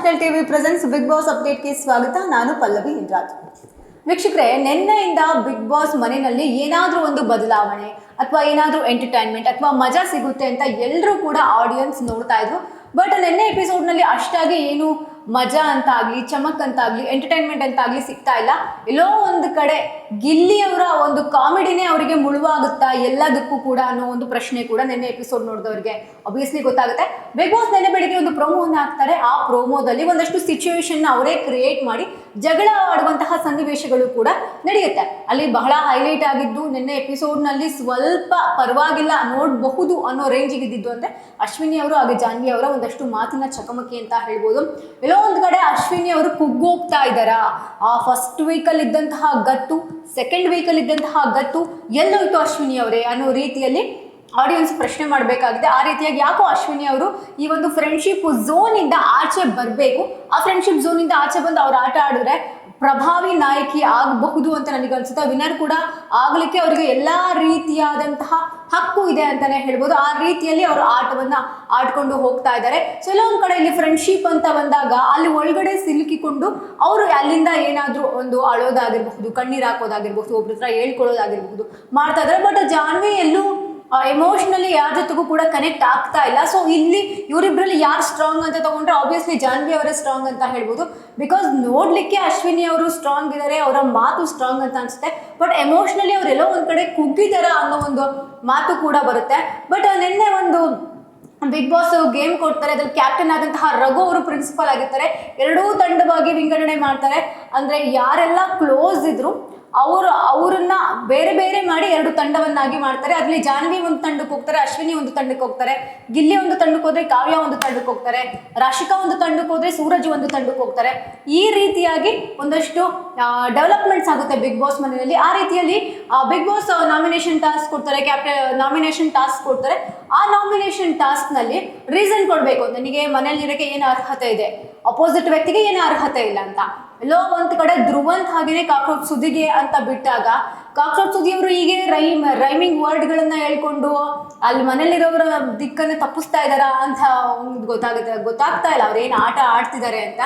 National TV presence Big Boss ಅಪ್ಡೇಟ್ಗೆ ಸ್ವಾಗತ. ನಾನು ಪಲ್ಲವಿ ಹಿಂದ್ರಾಜ್. ವೀಕ್ಷಕರೇ, ನಿನ್ನೆಯಿಂದ ಬಿಗ್ ಬಾಸ್ ಮನೆಯಲ್ಲಿ ಏನಾದರೂ ಒಂದು ಬದಲಾವಣೆ ಅಥವಾ ಏನಾದರೂ ಎಂಟರ್ಟೈನ್ಮೆಂಟ್ ಅಥವಾ ಮಜಾ ಸಿಗುತ್ತೆ ಅಂತ ಎಲ್ಲರೂ ಕೂಡ ಆಡಿಯನ್ಸ್ ನೋಡ್ತಾ ಇದ್ರು. ಬಟ್ ನಿನ್ನೆ ಎಪಿಸೋಡ್ನಲ್ಲಿ ಅಷ್ಟಾಗಿ ಏನು ಮಜಾ ಅಂತ ಆಗಲಿ, ಚಮಕ್ ಅಂತ ಆಗಲಿ, ಎಂಟರ್ಟೈನ್ಮೆಂಟ್ ಅಂತ ಆಗಲಿ ಸಿಗ್ತಾ ಇಲ್ಲ. ಎಲ್ಲೋ ಒಂದು ಕಡೆ ಗಿಲ್ಲಿಯವರ ಒಂದು ಕಾಮಿಡಿನೇ ಅವರಿಗೆ ಮುಳುವಾಗುತ್ತಾ ಎಲ್ಲದಕ್ಕೂ ಕೂಡ ಅನ್ನೋ ಒಂದು ಪ್ರಶ್ನೆ ಕೂಡ ನಿನ್ನೆ ಎಪಿಸೋಡ್ ನೋಡಿದವರಿಗೆ ಅಬ್ವಿಯಸ್ಲಿ ಗೊತ್ತಾಗುತ್ತೆ. ಬಿಗ್ ಬಾಸ್ ನಿನ್ನೆ ಬೆಳಿಗ್ಗೆ ಒಂದು ಪ್ರೋಮೋವನ್ನು ಹಾಕ್ತಾರೆ. ಆ ಪ್ರೋಮೋದಲ್ಲಿ ಒಂದಷ್ಟು ಸಿಚುವೇಶನ್ ಅವರೇ ಕ್ರಿಯೇಟ್ ಮಾಡಿ ಜಗಳ ಆಡುವಂತಹ ಸನ್ನಿವೇಶಗಳು ಕೂಡ ನಡೆಯುತ್ತೆ. ಅಲ್ಲಿ ಬಹಳ ಹೈಲೈಟ್ ಆಗಿದ್ದು ನಿನ್ನೆ ಎಪಿಸೋಡ್ನಲ್ಲಿ ಸ್ವಲ್ಪ ಪರವಾಗಿಲ್ಲ ನೋಡಬಹುದು ಅನ್ನೋ ರೇಂಜಿಗೆ ಇದ್ದಿದ್ದು ಅಂದರೆ ಅಶ್ವಿನಿ ಅವರು ಹಾಗೆ ಜಾನ್ವಿ ಅವರ ಒಂದಷ್ಟು ಮಾತಿನ ಚಕಮಕಿ ಅಂತ ಹೇಳ್ಬೋದು. ಎಲ್ಲೋ ಒಂದು ಕಡೆ ಅಶ್ವಿನಿ ಅವರು ಕುಗ್ಗೋಗ್ತಾ ಇದ್ದಾರಾ, ಆ ಫಸ್ಟ್ ವೀಕಲ್ಲಿ ಇದ್ದಂತಹ ಗತ್ತು, ಸೆಕೆಂಡ್ ವೀಕಲ್ಲಿ ಇದ್ದಂತಹ ಗತ್ತು ಎಲ್ಲೋಯ್ತು ಅಶ್ವಿನಿ ಅವರೇ ಅನ್ನೋ ರೀತಿಯಲ್ಲಿ ಆಡಿಯನ್ಸ್ ಪ್ರಶ್ನೆ ಮಾಡಬೇಕಾಗಿದೆ. ಆ ರೀತಿಯಾಗಿ ಯಾಕೋ ಅಶ್ವಿನಿ ಅವರು ಈ ಒಂದು ಫ್ರೆಂಡ್ಶಿಪ್ ಝೋನಿಂದ ಆಚೆ ಬರಬೇಕು, ಆ ಫ್ರೆಂಡ್ಶಿಪ್ ಝೋನಿಂದ ಆಚೆ ಬಂದು ಅವ್ರು ಆಟ ಆಡಿದ್ರೆ ಪ್ರಭಾವಿ ನಾಯಕಿ ಆಗಬಹುದು ಅಂತ ನನಗೆ ಅನ್ಸುತ್ತೆ. ವಿನ್ನರ್ ಕೂಡ ಆಗಲಿಕ್ಕೆ ಅವರಿಗೆ ಎಲ್ಲ ರೀತಿಯಾದಂತಹ ಹಕ್ಕು ಇದೆ ಅಂತಾನೆ ಹೇಳ್ಬೋದು. ಆ ರೀತಿಯಲ್ಲಿ ಅವರು ಆಟವನ್ನ ಆಡ್ಕೊಂಡು ಹೋಗ್ತಾ ಇದ್ದಾರೆ. ಸೊ ಎಲ್ಲೊಂದು ಕಡೆ ಇಲ್ಲಿ ಫ್ರೆಂಡ್ಶಿಪ್ ಅಂತ ಬಂದಾಗ ಅಲ್ಲಿ ಒಳಗಡೆ ಸಿಲುಕಿಕೊಂಡು ಅವರು ಅಲ್ಲಿಂದ ಏನಾದರೂ ಒಂದು ಅಳೋದಾಗಿರ್ಬಹುದು, ಕಣ್ಣೀರು ಹಾಕೋದಾಗಿರ್ಬಹುದು, ಒಬ್ರ ಹತ್ರ ಹೇಳ್ಕೊಳ್ಳೋದಾಗಿರ್ಬಹುದು ಮಾಡ್ತಾ ಇದ್ದಾರೆ. ಬಟ್ ಜಾನ್ವಿ ಎಲ್ಲೂ ಎಮೋಷನಲಿ ಯಾರ ಜೊತೆಗೂ ಕೂಡ ಕನೆಕ್ಟ್ ಆಗ್ತಾ ಇಲ್ಲ. ಸೊ ಇಲ್ಲಿ ಇವರಿಬ್ಬರಲ್ಲಿ ಯಾರು ಸ್ಟ್ರಾಂಗ್ ಅಂತ ತಗೊಂಡ್ರೆ ಆಬ್ವಿಯಸ್ಲಿ ಜಾನ್ವಿ ಅವರೇ ಸ್ಟ್ರಾಂಗ್ ಅಂತ ಹೇಳ್ಬೋದು. ಬಿಕಾಸ್ ನೋಡ್ಲಿಕ್ಕೆ ಅಶ್ವಿನಿ ಅವರು ಸ್ಟ್ರಾಂಗ್ ಇದ್ದಾರೆ, ಅವರ ಮಾತು ಸ್ಟ್ರಾಂಗ್ ಅಂತ ಅನ್ಸುತ್ತೆ. ಬಟ್ ಎಮೋಷನಲಿ ಅವರೆಲ್ಲೋ ಒಂದು ಕಡೆ ಕುಗ್ಗಿದಾರ ಅನ್ನೋ ಒಂದು ಮಾತು ಕೂಡ ಬರುತ್ತೆ. ಬಟ್ ನಿನ್ನೆ ಒಂದು ಬಿಗ್ ಬಾಸ್ ಗೇಮ್ ಕೊಡ್ತಾರೆ, ಅದ್ರಲ್ಲಿ ಕ್ಯಾಪ್ಟನ್ ಆದಂತಹ ರಘು ಅವರು ಪ್ರಿನ್ಸಿಪಲ್ ಆಗಿರ್ತಾರೆ. ಎರಡೂ ತಂಡವಾಗಿ ವಿಂಗಡಣೆ ಮಾಡ್ತಾರೆ. ಅಂದ್ರೆ ಯಾರೆಲ್ಲ ಕ್ಲೋಸ್ ಇದ್ರು ಅವ್ರನ್ನ ಬೇರೆ ಬೇರೆ ಮಾಡಿ ಎರಡು ತಂಡವನ್ನಾಗಿ ಮಾಡ್ತಾರೆ. ಅದ್ರಲ್ಲಿ ಜಾನ್ವಿ ಒಂದು ತಂಡಕ್ಕೆ ಹೋಗ್ತಾರೆ, ಅಶ್ವಿನಿ ಒಂದು ತಂಡಕ್ಕೆ ಹೋಗ್ತಾರೆ, ಗಿಲ್ಲಿ ಒಂದು ತಂಡಕ್ಕೆ ಹೋದ್ರೆ ಕಾವ್ಯ ಒಂದು ತಂಡಕ್ಕೆ ಹೋಗ್ತಾರೆ, ರಾಶಿಕಾ ಒಂದು ತಂಡಕ್ಕೆ ಹೋದ್ರೆ ಸೂರಜ್ ಒಂದು ತಂಡಕ್ಕೆ ಹೋಗ್ತಾರೆ. ಈ ರೀತಿಯಾಗಿ ಒಂದಷ್ಟು ಡೆವಲಪ್ಮೆಂಟ್ಸ್ ಆಗುತ್ತೆ ಬಿಗ್ ಬಾಸ್ ಮನೆಯಲ್ಲಿ. ಆ ರೀತಿಯಲ್ಲಿ ಬಿಗ್ ಬಾಸ್ ನಾಮಿನೇಷನ್ ಟಾಸ್ಕ್ ಕೊಡ್ತಾರೆ, ನಾಮಿನೇಷನ್ ಟಾಸ್ಕ್ ಕೊಡ್ತಾರೆ. ಆ ನಾಮಿನೇಷನ್ ಟಾಸ್ಕ್ ನಲ್ಲಿ ರೀಸನ್ ಕೊಡ್ಬೇಕು, ನನಗೆ ಮನೇಲಿ ಇರೋಕೆ ಏನು ಅರ್ಹತೆ ಇದೆ, ಅಪೋಸಿಟ್ ವ್ಯಕ್ತಿಗೆ ಏನು ಅರ್ಹತೆ ಇಲ್ಲ ಅಂತ. ಎಲ್ಲೋ ಒಂದು ಕಡೆ ಧ್ರುವಂತ್ ಹಾಗೇನೆ ಕಾಕ್ರೋಚ್ ಸುದಿಗೆ ಅಂತ ಬಿಟ್ಟಾಗ ಕಾಕ್ರೋಚ್ ಸುದಿಯವರು ಹೀಗೆ ರೈಮಿಂಗ್ ವರ್ಡ್ಗಳನ್ನ ಹೇಳ್ಕೊಂಡು ಅಲ್ಲಿ ಮನೇಲಿರೋರ ದಿಕ್ಕನ್ನು ತಪ್ಪಿಸ್ತಾ ಇದ್ದಾರ ಅಂತ ಗೊತ್ತಾಗ್ತಾ ಇಲ್ಲ ಅವ್ರು ಏನು ಆಟ ಆಡ್ತಿದ್ದಾರೆ ಅಂತ.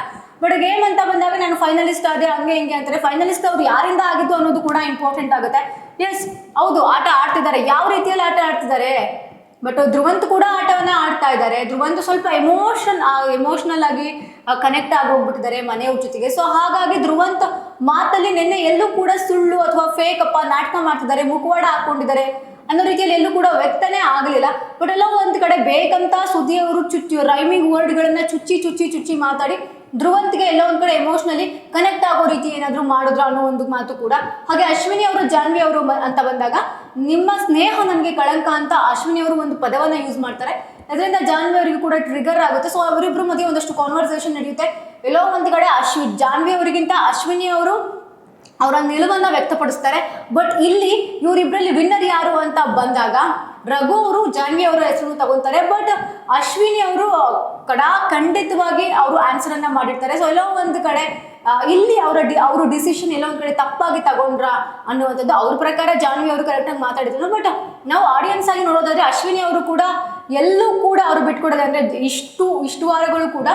ಬಟ್ ಗೇಮ್ ಅಂತ ಬಂದಾಗ ನಾನು ಫೈನಲಿಸ್ಟ್ ಆದೆ ಹಂಗೆ ಹಿಂಗೆ ಅಂತಾರೆ. ಫೈನಲಿಸ್ಟ್ ಅವ್ರು ಯಾರಿಂದ ಆಗಿದ್ದು ಅನ್ನೋದು ಕೂಡ ಇಂಪಾರ್ಟೆಂಟ್ ಆಗುತ್ತೆ. ಎಸ್ ಹೌದು, ಆಟ ಆಡ್ತಿದ್ದಾರೆ, ಯಾವ ರೀತಿಯಲ್ಲಿ ಆಟ ಆಡ್ತಿದ್ದಾರೆ. ಬಟ್ ಧ್ರುವಂತ್ ಕೂಡ ಆಟವನ್ನ ಆಡ್ತಾ ಇದ್ದಾರೆ. ಧ್ರುವಂತ್ ಸ್ವಲ್ಪ ಎಮೋಷನಲ್ ಆಗಿ ಕನೆಕ್ಟ್ ಆಗೋಗ್ಬಿಟ್ಟಿದ್ದಾರೆ ಮನೆಯವ್ರ ಜೊತೆಗೆ. ಸೊ ಹಾಗಾಗಿ ಧ್ರುವಂತ್ ಮಾತಲ್ಲಿ ನಿನ್ನೆ ಎಲ್ಲೂ ಕೂಡ ಸುಳ್ಳು ಅಥವಾ ಫೇಕ್ ಅಪ್ಪ ನಾಟಕ ಮಾಡ್ತಿದ್ದಾರೆ, ಮುಖವಾಡ ಹಾಕೊಂಡಿದ್ದಾರೆ ಅನ್ನೋ ರೀತಿಯಲ್ಲಿ ಎಲ್ಲೂ ಕೂಡ ವ್ಯಕ್ತನೇ ಆಗಲಿಲ್ಲ. ಬಟ್ ಎಲ್ಲ ಒಂದು ಕಡೆ ಬೇಕಂತ ಸುದ್ದಿ ಅವರು ರೈಮಿಂಗ್ ವರ್ಡ್ಗಳನ್ನ ಚುಚ್ಚಿ ಮಾತಾಡಿ ಧ್ರುವಂತ್ಗೆ ಎಲ್ಲೋ ಒಂದು ಕಡೆ ಎಮೋಷನಲಿ ಕನೆಕ್ಟ್ ಆಗೋ ರೀತಿ ಏನಾದರೂ ಮಾಡಿದ್ರು ಅನ್ನೋ ಒಂದು ಮಾತು ಕೂಡ. ಹಾಗೆ ಅಶ್ವಿನಿ ಅವರು ಜಾನ್ವಿ ಅವರು ಅಂತ ಬಂದಾಗ ನಿಮ್ಮ ಸ್ನೇಹ ನನಗೆ ಕಳಂಕ ಅಂತ ಅಶ್ವಿನಿ ಅವರು ಒಂದು ಪದವನ್ನು ಯೂಸ್ ಮಾಡ್ತಾರೆ. ಅದರಿಂದ ಜಾನ್ವಿ ಅವರಿಗೂ ಕೂಡ ಟ್ರಿಗರ್ ಆಗುತ್ತೆ. ಸೊ ಅವರಿಬ್ಬರು ಮಧ್ಯೆ ಒಂದಷ್ಟು ಕಾನ್ವರ್ಸೇಷನ್ ನಡೆಯುತ್ತೆ. ಎಲ್ಲೋ ಒಂದು ಕಡೆ ಜಾನ್ವಿ ಅವರಿಗಿಂತ ಅಶ್ವಿನಿ ಅವರು ಅವರ ನಿಲುವನ್ನು ವ್ಯಕ್ತಪಡಿಸ್ತಾರೆ. ಬಟ್ ಇಲ್ಲಿ ಇವರಿಬ್ಬರಲ್ಲಿ ವಿನ್ನರ್ ಯಾರು ಅಂತ ಬಂದಾಗ ರಘು ಅವರು ಜಾನ್ವಿ ಅವರ ಹೆಸರು ತಗೊಂತಾರೆ. ಬಟ್ ಅಶ್ವಿನಿ ಅವರು ಖಂಡಿತವಾಗಿ ಅವರು ಆನ್ಸರ್ ಅನ್ನ ಮಾಡಿರ್ತಾರೆ. ಸೊ ಎಲ್ಲೋ ಒಂದು ಕಡೆ ಇಲ್ಲಿ ಅವರು ಡಿಸಿಷನ್ ಎಲ್ಲೋ ಒಂದು ಕಡೆ ತಪ್ಪಾಗಿ ತಗೊಂಡ್ರ ಅನ್ನುವಂಥದ್ದು ಅವ್ರ ಪ್ರಕಾರ ಜಾನ್ವಿ ಅವರು ಕರೆಕ್ಟಾಗಿ ಮಾತಾಡಿದ್ರು. ಬಟ್ ನಾವು ಆಡಿಯನ್ಸ್ ಆಗಿ ನೋಡೋದಾದ್ರೆ ಅಶ್ವಿನಿ ಅವರು ಕೂಡ ಎಲ್ಲೂ ಕೂಡ ಅವರು ಬಿಟ್ಕೊಡೋದು ಅಂದ್ರೆ ಇಷ್ಟು ವಾರಗಳು ಕೂಡ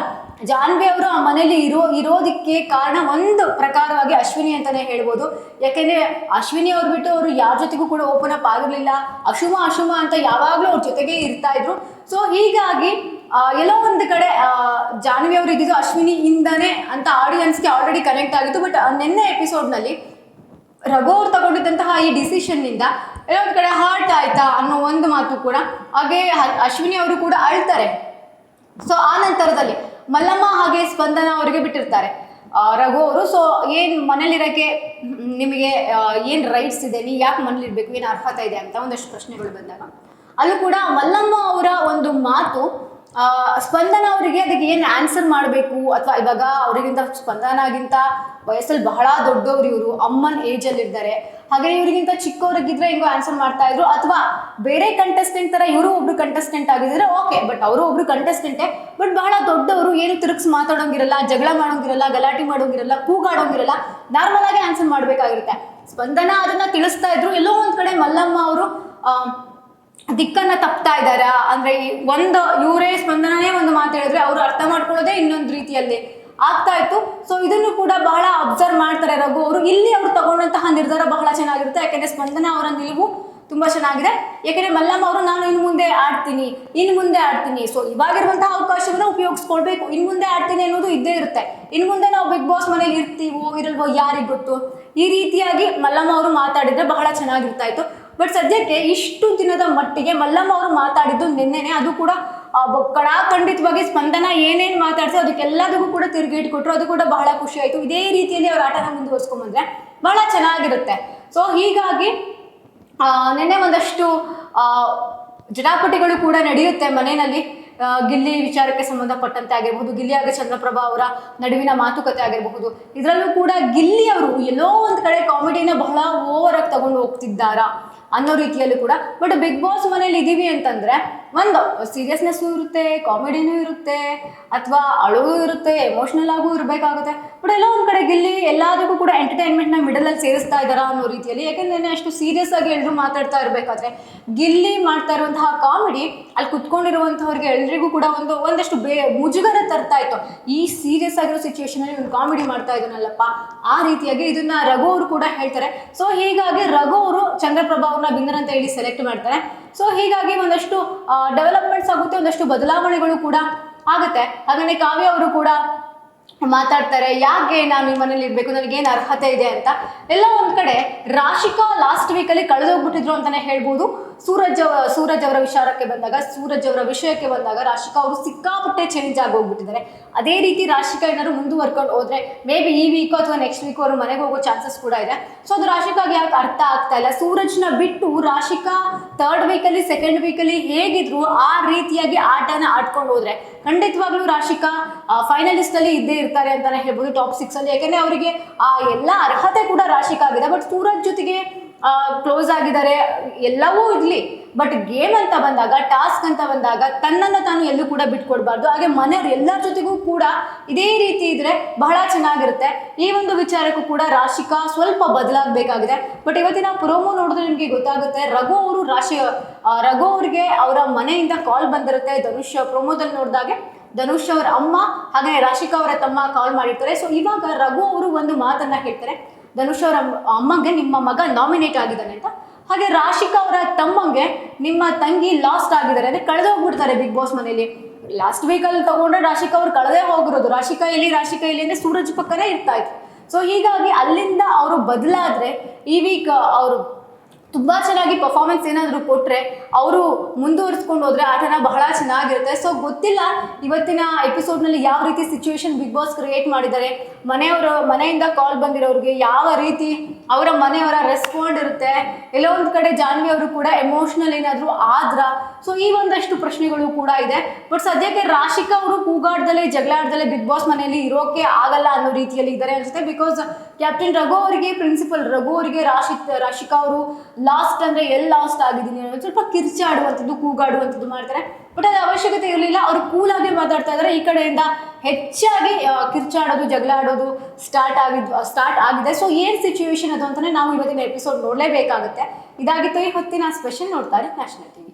ಜಾನ್ವಿ ಅವರು ಆ ಮನೇಲಿ ಇರೋದಕ್ಕೆ ಕಾರಣ ಒಂದು ಪ್ರಕಾರವಾಗಿ ಅಶ್ವಿನಿ ಅಂತಾನೆ ಹೇಳ್ಬೋದು. ಯಾಕೆಂದ್ರೆ ಅಶ್ವಿನಿ ಅವ್ರು ಬಿಟ್ಟು ಅವರು ಯಾರ ಜೊತೆಗೂ ಕೂಡ ಓಪನ್ ಅಪ್ ಆಗಿರ್ಲಿಲ್ಲ. ಅಶುಮ ಅಂತ ಯಾವಾಗಲೂ ಅವ್ರ ಜೊತೆಗೆ ಇರ್ತಾ ಇದ್ರು. ಸೊ ಹೀಗಾಗಿ ಎಲ್ಲೋ ಒಂದು ಕಡೆ ಜಾನ್ವಿ ಅವರು ಇದ್ದಿದ್ದು ಅಶ್ವಿನಿ ಇಂದಾನೆ ಅಂತ ಆಡಿಯನ್ಸ್ಗೆ ಆಲ್ರೆಡಿ ಕನೆಕ್ಟ್ ಆಗಿತ್ತು. ಬಟ್ ನಿನ್ನೆ ಎಪಿಸೋಡ್ನಲ್ಲಿ ರಘು ಅವ್ರು ತಗೊಂಡಿದ್ದಂತಹ ಈ ಡಿಸಿಷನ್ನಿಂದ ಎಲ್ಲೋ ಒಂದು ಕಡೆ ಹಾರ್ಟ್ ಆಯ್ತಾ ಅನ್ನೋ ಒಂದು ಮಾತು ಕೂಡ. ಹಾಗೆ ಅಶ್ವಿನಿ ಅವರು ಕೂಡ ಅಳ್ತಾರೆ. ಸೊ ಆ ನಂತರದಲ್ಲಿ ಮಲ್ಲಮ್ಮ ಹಾಗೆ ಸ್ಪಂದನ ಅವರಿಗೆ ಬಿಟ್ಟಿರ್ತಾರೆ ರಘು ಅವರು. ಸೊ ಏನು ಮನೇಲಿರೋಕ್ಕೆ ನಿಮಗೆ ಏನು ರೈಟ್ಸ್ ಇದೆ, ನೀವು ಯಾಕೆ ಮನೇಲಿರ್ಬೇಕು, ಏನು ಅರ್ಹತೆ ಇದೆ ಅಂತ ಒಂದಷ್ಟು ಪ್ರಶ್ನೆಗಳು ಬಂದಾಗ ಅಲ್ಲೂ ಕೂಡ ಮಲ್ಲಮ್ಮ ಅವರ ಒಂದು ಮಾತು ಸ್ಪಂದನ ಅವರಿಗೆ ಅದಕ್ಕೆ ಏನು ಆನ್ಸರ್ ಮಾಡಬೇಕು. ಅಥವಾ ಇವಾಗ ಅವರಿಗಿಂತ ಸ್ಪಂದನಾಗಿಂತ ವಯಸ್ಸಲ್ಲಿ ಬಹಳ ದೊಡ್ಡವರು ಇವರು, ಅಮ್ಮನ ಏಜಲ್ಲಿ ಇದ್ದಾರೆ. ಹಾಗೆ ಇವರಿಗಿಂತ ಚಿಕ್ಕವರಿಗಿದ್ರೆ ಹೆಂಗೋ ಆನ್ಸರ್ ಮಾಡ್ತಾ ಇದ್ರು. ಅಥವಾ ಬೇರೆ ಕಂಟೆಸ್ಟೆಂಟ್ ತರ ಇವರು ಒಬ್ರು ಕಂಟೆಸ್ಟೆಂಟ್ ಆಗಿದ್ರೆ ಓಕೆ, ಬಟ್ ಅವರು ಒಬ್ರು ಕಂಟೆಸ್ಟೆಂಟೇ. ಬಟ್ ಬಹಳ ದೊಡ್ಡವರು, ಏನು ತಿರುಗಿಸಿ ಮಾತಾಡೋಂಗಿರಲ್ಲ, ಜಗಳ ಮಾಡೋಂಗಿರಲ್ಲ, ಗಲಾಟೆ ಮಾಡೋಂಗಿರಲ್ಲ, ಕೂಗಾಡೋಂಗಿರಲ್ಲ, ನಾರ್ಮಲ್ ಆಗಿ ಆನ್ಸರ್ ಮಾಡಬೇಕಾಗಿರುತ್ತೆ. ಸ್ಪಂದನ ಅದನ್ನ ತಿಳಿಸ್ತಾ ಇದ್ರು. ಎಲ್ಲೋ ಒಂದ್ ಕಡೆ ಮಲ್ಲಮ್ಮ ಅವರು ದಿಕ್ಕನ್ನ ತಪ್ತಾ ಇದ್ದಾರಾ ಅಂದ್ರೆ ಇವರೇ ಸ್ಪಂದನನೇ ಒಂದು ಮಾತು ಹೇಳಿದ್ರೆ ಅವರು ಅರ್ಥ ಮಾಡ್ಕೊಳ್ಳೋದೇ ಇನ್ನೊಂದು ರೀತಿಯಲ್ಲಿ ಆಗ್ತಾ ಇತ್ತು. ಸೊ ಇದನ್ನು ಕೂಡ ಬಹಳ ಅಬ್ಸರ್ವ್ ಮಾಡ್ತಾರೆ ರಘು ಅವರು. ಇಲ್ಲಿ ಅವರು ತಗೊಂಡಂತಹ ನಿರ್ಧಾರ ಬಹಳ ಚೆನ್ನಾಗಿರುತ್ತೆ, ಯಾಕೆಂದ್ರೆ ಸ್ಪಂದನ ಅವರ ನಿಲುವು ತುಂಬಾ ಚೆನ್ನಾಗಿದೆ. ಯಾಕೆಂದ್ರೆ ಮಲ್ಲಮ್ಮ ಅವರು ನಾನು ಇನ್ನು ಮುಂದೆ ಆಡ್ತೀನಿ, ಸೊ ಇವಾಗಿರುವಂತಹ ಅವಕಾಶವನ್ನ ಉಪಯೋಗಿಸ್ಕೊಳ್ಬೇಕು. ಇನ್ನು ಮುಂದೆ ಆಡ್ತೀನಿ ಅನ್ನೋದು ಇದ್ದೇ ಇರುತ್ತೆ. ಇನ್ನು ಮುಂದೆ ನಾವು ಬಿಗ್ ಬಾಸ್ ಮನೇಲಿ ಇರ್ತೀವೋ ಇರಲ್ವೋ ಯಾರಿಗ್ ಗೊತ್ತು. ಈ ರೀತಿಯಾಗಿ ಮಲ್ಲಮ್ಮ ಅವರು ಮಾತಾಡಿದ್ರೆ ಬಹಳ ಚೆನ್ನಾಗಿರ್ತಾ ಇತ್ತು. ಬಟ್ ಸದ್ಯಕ್ಕೆ ಇಷ್ಟು ದಿನದ ಮಟ್ಟಿಗೆ ಮಲ್ಲಮ್ಮ ಅವರು ಮಾತಾಡಿದ್ದು ನಿನ್ನೆನೆ, ಅದು ಕೂಡ ಕಡಾಖಂಡಿತವಾಗಿ ಸ್ಪಂದನ ಏನೇನು ಮಾತಾಡ್ಸಿ ಅದಕ್ಕೆಲ್ಲದಕ್ಕೂ ಕೂಡ ತಿರುಗೇಟ್ ಕೊಟ್ಟರು. ಅದು ಕೂಡ ಬಹಳ ಖುಷಿ ಆಯಿತು. ಇದೇ ರೀತಿಯಲ್ಲಿ ಅವ್ರ ಆಟನ ಮುಂದುವರ್ಸ್ಕೊಂಡ್ಬಂದ್ರೆ ಬಹಳ ಚೆನ್ನಾಗಿರುತ್ತೆ. ಸೊ ಹೀಗಾಗಿ ನಿನ್ನೆ ಒಂದಷ್ಟು ಜಟಾಪಟಿಗಳು ಕೂಡ ನಡೆಯುತ್ತೆ ಮನೆಯಲ್ಲಿ. ಗಿಲ್ಲಿ ವಿಚಾರಕ್ಕೆ ಸಂಬಂಧಪಟ್ಟಂತೆ ಆಗಿರಬಹುದು, ಗಿಲ್ಲಿ ಹಾಗೂ ಚಂದ್ರಪ್ರಭಾ ಅವರ ನಡುವಿನ ಮಾತುಕತೆ ಆಗಿರಬಹುದು. ಇದರಲ್ಲೂ ಕೂಡ ಗಿಲ್ಲಿ ಅವರು ಎಲ್ಲೋ ಒಂದು ಕಡೆ ಕಾಮಿಡಿನ ಬಹಳ ಓವರ್ ಆಗಿ ತಗೊಂಡು ಹೋಗ್ತಿದ್ದಾರಾ ಅನ್ನೋ ರೀತಿಯಲ್ಲೂ ಕೂಡ. ಬಟ್ ಬಿಗ್ ಬಾಸ್ ಮನೇಲಿ ಇದೀವಿ ಅಂತಂದ್ರೆ ಒಂದು ಸೀರಿಯಸ್ನೆಸ್ಸು ಇರುತ್ತೆ, ಕಾಮಿಡಿನೂ ಇರುತ್ತೆ, ಅಥವಾ ಅಳುವು ಇರುತ್ತೆ, ಎಮೋಷನಲ್ ಆಗೂ ಇರಬೇಕಾಗುತ್ತೆ. ಬಟ್ ಎಲ್ಲೋ ಒಂದು ಕಡೆ ಗಿಲ್ಲಿ ಎಲ್ಲದಕ್ಕೂ ಕೂಡ ಎಂಟರ್ಟೈನ್ಮೆಂಟ್ನ ಮಿಡಲಲ್ಲಿ ಸೇರಿಸ್ತಾ ಇದ್ದಾರಾ ಅನ್ನೋ ರೀತಿಯಲ್ಲಿ. ಯಾಕೆಂದ್ರೆ ಅಷ್ಟು ಸೀರಿಯಸ್ ಆಗಿ ಎಲ್ಲರೂ ಮಾತಾಡ್ತಾ ಇರಬೇಕಾದ್ರೆ ಗಿಲ್ಲಿ ಮಾಡ್ತಾ ಇರುವಂತಹ ಕಾಮಿಡಿ ಅಲ್ಲಿ ಕುತ್ಕೊಂಡಿರುವಂಥವ್ರಿಗೆ ಎಲ್ರಿಗೂ ಕೂಡ ಒಂದಷ್ಟು ಮುಜುಗರ ತರ್ತಾ ಇತ್ತು. ಈ ಸೀರಿಯಸ್ ಆಗಿರೋ ಸಿಚುವೇಶನ್ ಅಲ್ಲಿ ಒಂದು ಕಾಮಿಡಿ ಮಾಡ್ತಾ ಇದ್ದಾನಲ್ಲಪ್ಪ, ಆ ರೀತಿಯಾಗಿ ಇದನ್ನ ರಘು ಅವರು ಕೂಡ ಹೇಳ್ತಾರೆ. ಸೊ ಹೀಗಾಗಿ ರಘು ಅವರು ಚಂದ್ರಪ್ರಭಾ ಅವ್ರನ್ನ ವಿನ್ನರ್ ಅಂತ ಹೇಳಿ ಸೆಲೆಕ್ಟ್ ಮಾಡ್ತಾರೆ. ಸೊ ಹೀಗಾಗಿ ಒಂದಷ್ಟು ಡೆವಲಪ್ಮೆಂಟ್ಸ್ ಆಗುತ್ತೆ, ಒಂದಷ್ಟು ಬದಲಾವಣೆಗಳು ಕೂಡ ಆಗುತ್ತೆ. ಹಾಗೆ ಕಾವ್ಯ ಅವರು ಕೂಡ ಮಾತಾಡ್ತಾರೆ, ಯಾಕೆ ನಾನು ಈ ಮನೇಲಿ ಇರಬೇಕು, ನನಗೇನು ಅರ್ಹತೆ ಇದೆ ಅಂತ. ಎಲ್ಲ ಒಂದು ಕಡೆ ರಾಶಿಕಾ ಲಾಸ್ಟ್ ವೀಕಲ್ಲಿ ಕಳೆದೋಗ್ಬಿಟ್ಟಿದ್ರು ಅಂತಾನೆ ಹೇಳ್ಬೋದು. ಸೂರಜ್ ಅವರ ವಿಷಯಕ್ಕೆ ಬಂದಾಗ ರಾಶಿಕಾ ಅವರು ಸಿಕ್ಕಾಪಟ್ಟೆ ಚೇಂಜ್ ಆಗಿ ಹೋಗ್ಬಿಟ್ಟಿದ್ದಾರೆ. ಅದೇ ರೀತಿ ರಾಶಿಕಾ ಏನಾದ್ರು ಮುಂದುವರ್ಕೊಂಡು ಹೋದ್ರೆ ಮೇ ಬಿ ಈ ವೀಕ್ ಅಥವಾ ನೆಕ್ಸ್ಟ್ ವೀಕ್ ಅವರು ಮನೆಗೆ ಹೋಗೋ ಚಾನ್ಸಸ್ ಕೂಡ ಇದೆ. ಸೊ ಅದು ರಾಶಿಕಾಗೆ ಯಾಕೆ ಅರ್ಥ ಆಗ್ತಾ ಇಲ್ಲ. ಸೂರಜ್ನ ಬಿಟ್ಟು ರಾಶಿಕಾ ಥರ್ಡ್ ವೀಕಲ್ಲಿ ಸೆಕೆಂಡ್ ವೀಕಲ್ಲಿ ಹೇಗಿದ್ರು ಆ ರೀತಿಯಾಗಿ ಆಟನ ಆಡ್ಕೊಂಡು ಹೋದ್ರೆ ಖಂಡಿತವಾಗ್ಲೂ ರಾಶಿಕಾ ಫೈನಲಿಸ್ಟ್ ಅಲ್ಲಿ ಇದ್ದೇ ಇರ್ತಾರೆ ಅಂತಾನೆ ಹೇಳ್ಬೋದು, ಟಾಪ್ 6 ಅಲ್ಲಿ. ಯಾಕೆಂದ್ರೆ ಅವರಿಗೆ ಆ ಎಲ್ಲ ಅರ್ಹತೆ ಕೂಡ ರಾಶಿಕಾ ಆಗಿದೆ. ಬಟ್ ಸೂರಜ್ ಜೊತೆಗೆ ಕ್ಲೋಸ್ ಆಗಿದ್ದಾರೆ, ಎಲ್ಲವೂ ಇರಲಿ. ಬಟ್ ಗೇಮ್ ಅಂತ ಬಂದಾಗ, ಟಾಸ್ಕ್ ಅಂತ ಬಂದಾಗ ತನ್ನನ್ನು ತಾನು ಎಲ್ಲೂ ಕೂಡ ಬಿಟ್ಕೊಡ್ಬಾರ್ದು. ಹಾಗೆ ಮನೆಯವ್ರು ಎಲ್ಲರ ಜೊತೆಗೂ ಕೂಡ ಇದೇ ರೀತಿ ಇದ್ರೆ ಬಹಳ ಚೆನ್ನಾಗಿರುತ್ತೆ. ಈ ಒಂದು ವಿಚಾರಕ್ಕೂ ಕೂಡ ರಾಶಿಕಾ ಸ್ವಲ್ಪ ಬದಲಾಗಬೇಕಾಗಿದೆ. ಬಟ್ ಇವತ್ತಿನ ಪ್ರೋಮೋ ನೋಡಿದ್ರೆ ನಿಮಗೆ ಗೊತ್ತಾಗುತ್ತೆ, ರಘು ಅವ್ರಿಗೆ ಅವರ ಮನೆಯಿಂದ ಕಾಲ್ ಬಂದಿರುತ್ತೆ. ಧನುಷ್ ಪ್ರೋಮೋದಲ್ಲಿ ನೋಡಿದಾಗೆ ಧನುಷ್ ಅವರ ಅಮ್ಮ ಹಾಗೆ ರಾಶಿಕಾ ಅವರ ತಮ್ಮ ಕಾಲ್ ಮಾಡಿರ್ತಾರೆ. ಸೊ ಇವಾಗ ರಘು ಅವರು ಒಂದು ಮಾತನ್ನ ಹೇಳ್ತಾರೆ, ಧನುಷ್ ಅವರ ಅಮ್ಮಂಗೆ ನಿಮ್ಮ ಮಗ ನಾಮಿನೇಟ್ ಆಗಿದ್ದಾನೆ ಅಂತ. ಹಾಗೆ ರಾಶಿಕಾ ಅವರ ತಮ್ಮಂಗೆ ನಿಮ್ಮ ತಂಗಿ ಲಾಸ್ಟ್ ಆಗಿದ್ದಾರೆ, ಅಂದರೆ ಕಳೆದು ಹೋಗ್ಬಿಡ್ತಾರೆ ಬಿಗ್ ಬಾಸ್ ಮನೇಲಿ. ಲಾಸ್ಟ್ ವೀಕಲ್ಲಿ ತಗೊಂಡ್ರೆ ರಾಶಿಕಾ ಅವ್ರು ಕಳೆದೇ ಹೋಗಿರೋದು. ರಾಶಿಕಾ ಇಲ್ಲಿ ಅಂದರೆ ಸೂರಜ್ ಪಕ್ಕನೇ ಇರ್ತಾ ಇತ್ತು. ಸೊ ಹೀಗಾಗಿ ಅಲ್ಲಿಂದ ಅವರು ಬದಲಾದ್ರೆ ಈ ವೀಕ್ ಅವರು ತುಂಬ ಚೆನ್ನಾಗಿ ಪರ್ಫಾರ್ಮೆನ್ಸ್ ಏನಾದರೂ ಕೊಟ್ಟರೆ ಅವರು ಮುಂದುವರಿಸ್ಕೊಂಡು ಹೋದರೆ ಆಟನ ಬಹಳ ಚೆನ್ನಾಗಿರುತ್ತೆ. ಸೊ ಗೊತ್ತಿಲ್ಲ ಇವತ್ತಿನ ಎಪಿಸೋಡ್ನಲ್ಲಿ ಯಾವ ರೀತಿ ಸಿಚುವೇಶನ್ ಬಿಗ್ ಬಾಸ್ ಕ್ರಿಯೇಟ್ ಮಾಡಿದ್ದಾರೆ, ಮನೆಯಿಂದ ಕಾಲ್ ಬಂದಿರೋರಿಗೆ ಯಾವ ರೀತಿ ಅವರ ಮನೆಯವರ ರೆಸ್ಪಾಂಡ್ ಇರುತ್ತೆ. ಎಲ್ಲೋ ಒಂದು ಕಡೆ ಜಾನ್ವಿ ಅವರು ಕೂಡ ಎಮೋಷ್ನಲ್ ಏನಾದರೂ ಆದ್ರ. ಸೊ ಈ ಒಂದಷ್ಟು ಪ್ರಶ್ನೆಗಳು ಕೂಡ ಇದೆ. ಬಟ್ ಸದ್ಯಕ್ಕೆ ರಾಶಿಕಾ ಅವರು ಕೂಗಾಡ್ದಲ್ಲೇ ಜಗಳಾಡ್ದಲ್ಲೇ ಬಿಗ್ ಬಾಸ್ ಮನೆಯಲ್ಲಿ ಇರೋಕೆ ಆಗಲ್ಲ ಅನ್ನೋ ರೀತಿಯಲ್ಲಿ ಇದ್ದಾರೆ ಅನಿಸುತ್ತೆ. ಬಿಕಾಸ್ ಕ್ಯಾಪ್ಟನ್ ಪ್ರಿನ್ಸಿಪಲ್ ರಘು ಅವರಿಗೆ ರಾಶಿಕಾ ಅವರು ಲಾಸ್ಟ್ ಅಂದರೆ ಎಲ್ಲಿ ಲಾಸ್ಟ್ ಆಗಿದ್ದೀನಿ ಅನ್ನೋದು ಸ್ವಲ್ಪ ಕಿರ್ಚಾಡುವಂಥದ್ದು, ಕೂಗಾಡುವಂಥದ್ದು ಮಾಡ್ತಾರೆ. ಬಟ್ ಅದು ಅವಶ್ಯಕತೆ ಇರಲಿಲ್ಲ. ಅವರು ಕೂಲಾಗಿ ಮಾತಾಡ್ತಾ ಇದ್ದಾರೆ. ಈ ಕಡೆಯಿಂದ ಹೆಚ್ಚಾಗಿ ಕಿರ್ಚಾಡೋದು, ಜಗಳ ಆಡೋದು ಸ್ಟಾರ್ಟ್ ಆಗಿದೆ. ಸೊ ಏನು ಸಿಚುವೇಶನ್ ಅದು ಅಂತಲೇ ನಾವು ಇವತ್ತಿನ ಎಪಿಸೋಡ್ ನೋಡಲೇಬೇಕಾಗುತ್ತೆ. ಇದಾಗಿತ್ತು ಈ ಹೊತ್ತಿನ ಸ್ಪೆಷಲ್. ನೋಡ್ತಾರೆ ನ್ಯಾಷನಲ್ ಟಿವಿ.